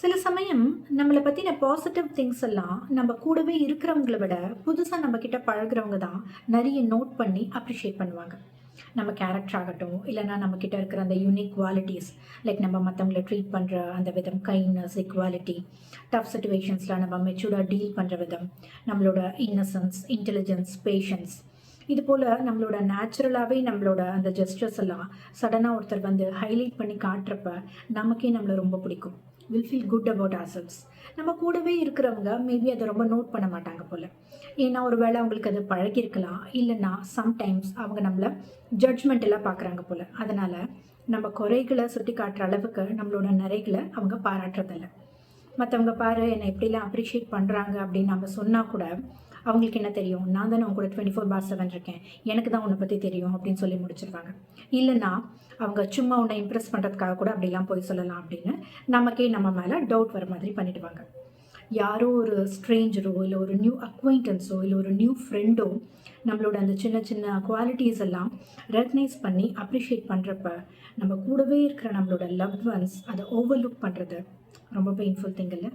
சில சமயம் நம்மள பத்தின பாசிட்டிவ் திங்ஸ் எல்லாம் நம்ம கூடவே இருக்கிறவங்கள விட, புதுசா நம்ம கிட்ட பழகுறவங்க தான் நெறைய நோட் பண்ணி அப்ரிஷியேட் பண்ணுவாங்க. நம்ம கேரக்டர் ஆகட்டும், இல்லன்னா நம்ம கிட்ட இருக்கிற அந்த யூனிக் குவாலிட்டீஸ், லைக் நம்ம மத்தவங்கள ட்ரீட் பண்ற அந்த விதம், கைண்ட்னஸ், ஈக்குவாலிட்டி, டஃப் சிச்சுவேஷன்ஸ்ல நம்ம மெச்சூர்டா டீல் பண்ற விதம், நம்மளோட இன்னசென்ஸ், இன்டெலிஜென்ஸ், பேஷன்ஸ், இது போல நம்மளோட நேச்சுரலாவே நம்மளோட அந்த ஜெஸ்டர்ஸ் எல்லாம் சடனா ஒருத்தர் வந்து ஹைலைட் பண்ணி காட்டுறப்ப, நமக்கே நம்மள ரொம்ப பிடிக்கும். Will feel good about ourselves. நம்ம கூடவே இருக்கிறவங்க மேபி அதை ரொம்ப நோட் பண்ண மாட்டாங்க போல. ஏன்னா ஒரு வேளை அவங்களுக்கு அது பழகியிருக்கலாம், இல்லைன்னா சம்டைம்ஸ் அவங்க நம்மள ஜட்ஜ்மெண்டெல்லாம் பார்க்குறாங்க போல. அதனால நம்ம குறைகளை சுட்டி காட்டுற அளவுக்கு நம்மளோட நிறைகளை அவங்க பாராட்டுறதில்ல. மற்றவங்க பாரு என்னை எப்படிலாம் அப்ரிஷியேட் பண்ணுறாங்க அப்படின்னு நம்ம சொன்னால் கூட அவங்களுக்கு என்ன தெரியும், நான் தானே அவங்க கூட 24/7 இருக்கேன், எனக்கு தான் உன்னை பற்றி தெரியும் அப்படின்னு சொல்லி முடிச்சிருவாங்க. இல்லைன்னா அவங்க சும்மா உன்னை இம்ப்ரெஸ் பண்ணுறதுக்காக கூட அப்படிலாம் போய் சொல்லலாம் அப்படின்னு நமக்கே நம்ம மேலே டவுட் வர மாதிரி பண்ணிடுவாங்க. யாரோ ஒரு ஸ்ட்ரேஞ்சரோ இல்லை ஒரு நியூ அக்வைண்டன்ஸோ இல்லை ஒரு நியூ ஃப்ரெண்டோ நம்மளோட அந்த சின்ன சின்ன குவாலிட்டிஸ் எல்லாம் ரெகக்னைஸ் பண்ணி அப்ரிஷியேட் பண்ணுறப்ப நம்ம கூடவே இருக்கிற நம்மளோட லவ்ட் ஒன்ஸ் அதை ஓவர்லுக் பண்ணுறது ரொம்ப பெயின்ஃபுல் திங் இல்லை?